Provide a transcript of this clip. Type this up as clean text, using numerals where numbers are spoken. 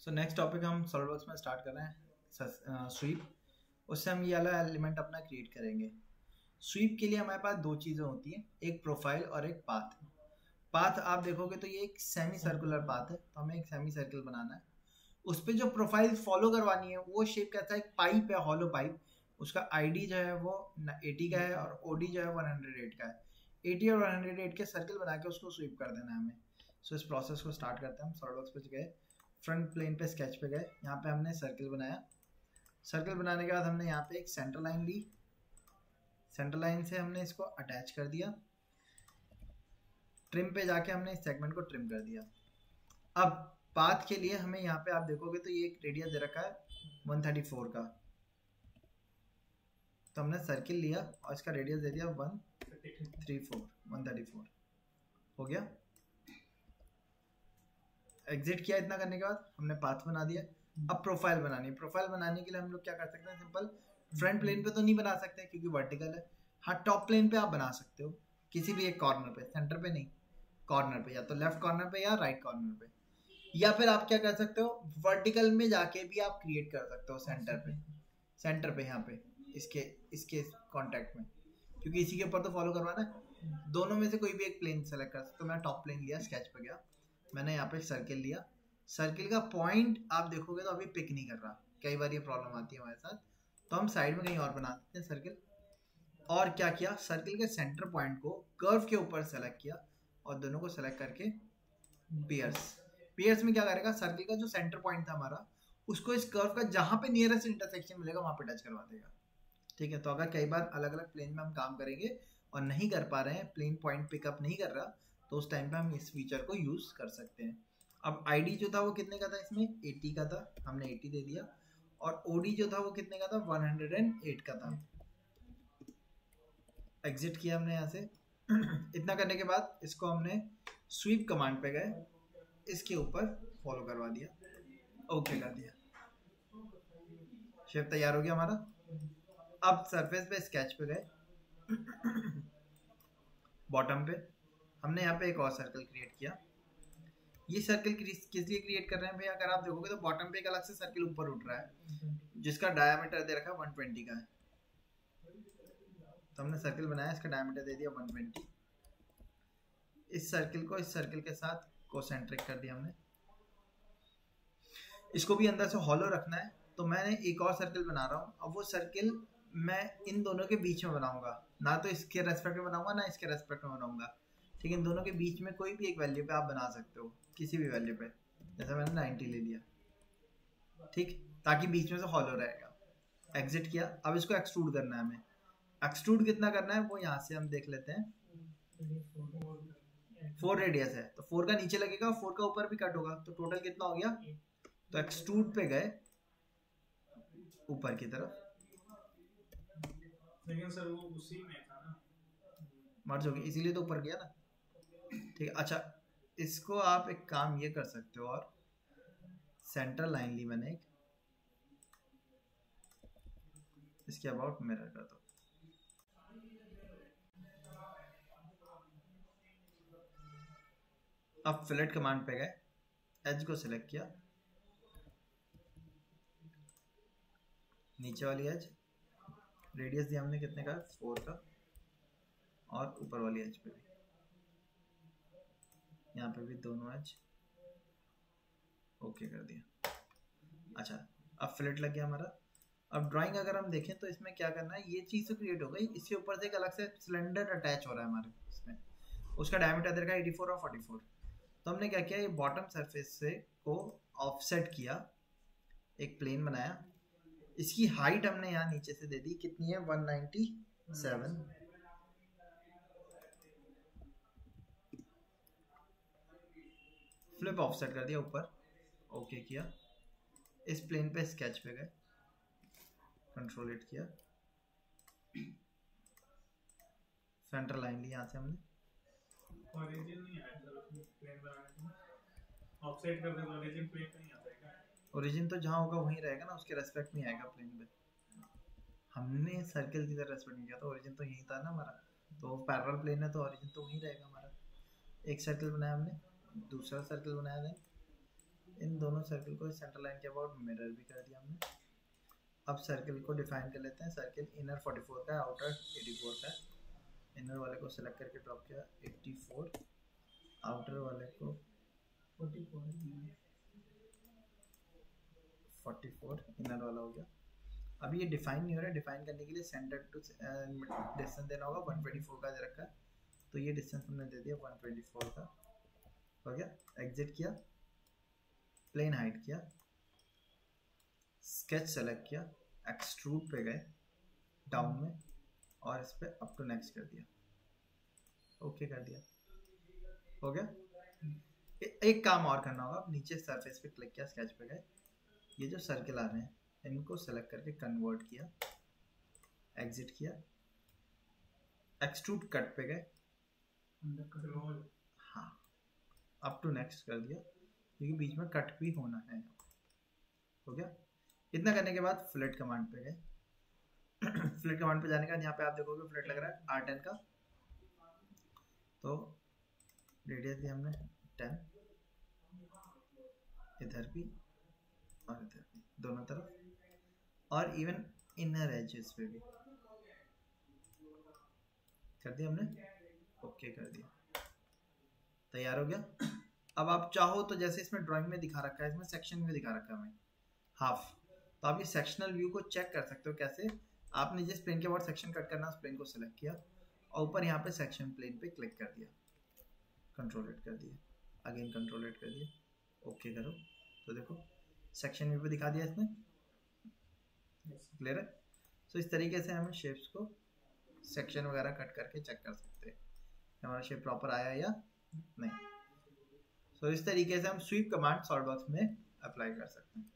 So next topic हम SolidWorks में start कर रहे हैं स्वीप। उससे हम ये वाला एलिमेंट अपना क्रिएट करेंगे। स्वीप के लिए हमारे पास दो चीज़ें होती हैं, एक प्रोफाइल और एक पाथ। पाथ आप देखोगे तो ये एक सेमी सर्कुलर पाथ है, तो हमें एक सेमी सर्कल बनाना है। उस पर जो प्रोफाइल फॉलो करवानी है वो शेप कैसा है, एक पाइप है, हॉलो पाइप। उसका आईडी जो है वो 80 का है और ओडी जो है 108 का है। 80 और 108 के सर्कल बना के उसको स्वीप कर देना है हमें। सो इस प्रोसेस को स्टार्ट करते हैं। हम सॉलिडवर्क्स पे गए, फ्रंट प्लेन पे स्केच पे गए, यहाँ पे हमने सर्कल बनाया। सर्कल बनाने के बाद हमने यहाँ पे एक सेंटर लाइन ली, सेंटर लाइन से हमने इसको अटैच कर दिया। ट्रिम पे जाके हमने इस सेगमेंट को ट्रिम कर दिया। अब पाथ के लिए हमें यहाँ पे आप देखोगे तो ये एक रेडियस दे रखा है 134 का, तो हमने सर्किल लिया और इसका रेडियस दे दिया 134 हो गया। एग्जिट किया। इतना करने के बाद हमने पाथ बना दिया। अब प्रोफाइल बनानी है। प्रोफाइल बनाने के लिए हम लोग क्या कर सकते हैं, सिंपल फ्रंट प्लेन पे तो नहीं बना सकते क्योंकि वर्टिकल है। हाँ, टॉप प्लेन पे आप बना सकते हो, किसी भी एक कॉर्नर पे, सेंटर पे नहीं, कॉर्नर पे, या तो लेफ्ट कॉर्नर पे या राइट कॉर्नर पे। या फिर आप क्या कर सकते हो, वर्टिकल में जाके भी आप क्रिएट कर सकते हो सेंटर पे, सेंटर पे यहाँ पे इसके इसके कांटेक्ट में, क्योंकि इसी के ऊपर तो फॉलो करवाना है। दोनों में से कोई भी एक प्लेन सेलेक्ट कर सकते हो। मैं टॉप प्लेन लिया, स्केच पे गया, मैंने यहाँ पे सर्किल लिया। सर्किल का पॉइंट आप देखोगे तो अभी पिक नहीं कर रहा, कई बार ये प्रॉब्लम आती है हमारे साथ, तो हम साइड में कहीं और बना सकते हैं सर्किल। और क्या किया, सर्किल के सेंटर पॉइंट को कर्व के ऊपर सेलेक्ट किया और दोनों को सेलेक्ट करके पियर्स में क्या करेगा, सर्किल का जो सेंटर पॉइंट था हमारा, उसको इस कर्व का जहां पे नियरेस्ट इंटरसेक्शन मिलेगा वहां पे टच करवा देगा। ठीक है, तो अगर कई बार अलग अलग प्लेन में हम काम करेंगे और नहीं कर पा रहे हैं, प्लेन पॉइंट पिकअप नहीं कर रहा, तो उस टाइम पे हम इस फीचर को यूज कर सकते हैं। अब आईडी जो था वो कितने का था, इसमें 80 का था, हमने 80 दे दिया। और ओडी जो था वो कितने का था, 108 का था। एग्जिट किया हमने यहाँ से। इतना करने के बाद इसको हमने स्वीप कमांड पे गए, इसके ऊपर फॉलो करवा दिया, ओके कर दिया। शेप तैयार हो गया हमारा। अब सरफेस पे स्केच पे गए, बॉटम पे हमने यहाँ पे एक और सर्कल क्रिएट किया। ये सर्कल किस लिए क्रिएट कर रहे हैं भाई, अगर आप देखोगे तो बॉटम पे एक अलग से सर्कल ऊपर उठ रहा है जिसका डायमीटर दे रखा है 120 का है। तो हमने सर्कल बनाया, इसका डायमीटर दे दिया 120। इस सर्कल को इस सर्कल के साथ कोसेंट्रिक कर दिया हमने। इसको भी अंदर से हॉलो रखना है, तो मैंने एक और सर्कल बना रहा हूँ। अब वो सर्कल मैं इन दोनों के बीच में बनाऊंगा, ना तो इसके रेस्पेक्ट में बनाऊंगा ना इसके रेस्पेक्ट में बनाऊंगा। ठीक है, इन दोनों के बीच में कोई भी एक वैल्यू पे आप बना सकते हो, किसी भी वैल्यू पे, जैसे मैंने 90 ले लिया, ठीक, ताकि बीच में से हॉलो रहेगा। एग्जिट किया। अब इसको एक्सट्रूड करना है हमें। एक्सट्रूड कितना करना है वो यहाँ से हम देख लेते हैं। 4 रेडियस है तो 4 का नीचे लगेगा, 4 का ऊपर भी कट होगा, तो टोटल कितना हो गया। तो एक्सट्रूड पे गए ऊपर की तरफ, लेकिन सर वो उसी में था ना, मर्ज हो गया, इसीलिए तो ऊपर गया ना। ठीक है, अच्छा इसको आप एक काम ये कर सकते हो, और सेंटर लाइन ली मैंने एक, इसके अबाउट मिरर कर दो। अब फिलेट कमांड पे गए, एज को सिलेक्ट किया, नीचे वाली एज, रेडियस दिया हमने कितने का, 4 का, और ऊपर वाली एज पे भी, यहाँ पे भी दोनों एज ओके कर दिया। अच्छा, अब फिलेट लग गया हमारा। अब ड्राइंग अगर हम देखें तो इसमें क्या करना है, ये चीज़ तो क्रिएट हो गई, इसके ऊपर से एक अलग से सिलेंडर अटैच हो रहा है हमारे इसमें, उसका डायमीटर दे रखा है 84 और 44। तो हमने क्या किया, ये बॉटम सरफेस से को ऑफसेट किया, एक प्लेन बनाया, इसकी हाइट हमने यहाँ नीचे से दे दी, कितनी है, 197। फ्लिप ऑफसेट कर दिया ऊपर, ओके किया। इस प्लेन पे स्केच पे गए, कंट्रोल हिट किया, सेंटर लाइन ली यहाँ से हमने। ओरिजिन नहीं आया सर उसमें, प्लेन बनाने में ऑफसेट कर दे तो ओरिजिन प्लेन नहीं आता है क्या? ओरिजिन तो जहाँ होगा वहीं रहेगा ना, उसके रेस्पेक्ट में आएगा प्लेन पे। हमने सर्कल की तरह रेस्पेक्ट नहीं किया, तो ओरिजिन तो यही था ना हमारा, तो पैरेलल प्लेन है तो ओरिजिन तो वहीं रहेगा हमारा। एक सर्कल बनाया हमने, दूसरा सर्कल बनाया, देन इन दोनों सर्कल को सेंटर लाइन के अबाउट मिरर भी कर दिया हमने। अब सर्कल को डिफाइन कर लेते हैं। सर्कल इनर 44 का है, आउटर 84 का है। इनर वाले को सेलेक्ट करके ड्रॉप किया 84, आउटर वाले को 44 इनर वाला हो गया। अब ये डिफाइन नहीं हो रहा है, डिफाइन करने के लिए सेंटर टू डिस्टेंस देना होगा। 124 का दे रखा है, तो ये डिस्टेंस हमने दे दिया 124 का। हो गया, एग्जिट किया, प्लेन हाइट किया, स्केच सेलेक्ट किया, एक्सट्रूड पे गए डाउन में और इस पे अप टू नेक्स्ट कर दिया, ओके कर दिया। हो गया। एक काम और करना होगा, नीचे सरफेस पे क्लिक किया, स्केच पे गए, ये जो सर्कल आ रहे हैं इनको सेलेक्ट करके कन्वर्ट किया, एग्जिट किया, एक्सट्रूड कट पे गए, हाँ अप टू नेक्स्ट कर दिया, क्योंकि बीच में कट भी होना है। हो गया। इतना करने के बाद फ्लिट कमांड पे गए। फ्लिट कमांड पे जाने का यहाँ पे आप देखोगे फ्लिट लग रहा है R10 का, तो रेडियस दी हमने 10, इधर भी और इधर भी, दोनों तरफ, और इवन इनर एजेस पे भी कर दिया हमने, ओके कर दिया, तैयार हो गया। अब आप चाहो तो जैसे इसमें ड्राइंग में दिखा रखा है, इसमें सेक्शन में दिखा रखा है हमें हाफ, तो आप ये सेक्शनल व्यू को चेक कर सकते हो। कैसे? आपने जिस प्लेन के बाद सेक्शन कट करना उस प्लेन को सिलेक्ट किया और ऊपर यहाँ पे सेक्शन प्लेन पे क्लिक कर दिया, कंट्रोल एट कर दिया, अगेन कंट्रोल एट कर दिया, ओके करो, तो देखो सेक्शन व्यू पे दिखा दिया इसने। क्लियर है? सो इस तरीके से हमें शेप्स को सेक्शन वगैरह कट करके चेक कर सकते हैं हमारा शेप प्रॉपर आया या नहीं। सो इस तरीके से हम स्वीप कमांड सॉल्व बॉक्स में अप्लाई कर सकते हैं।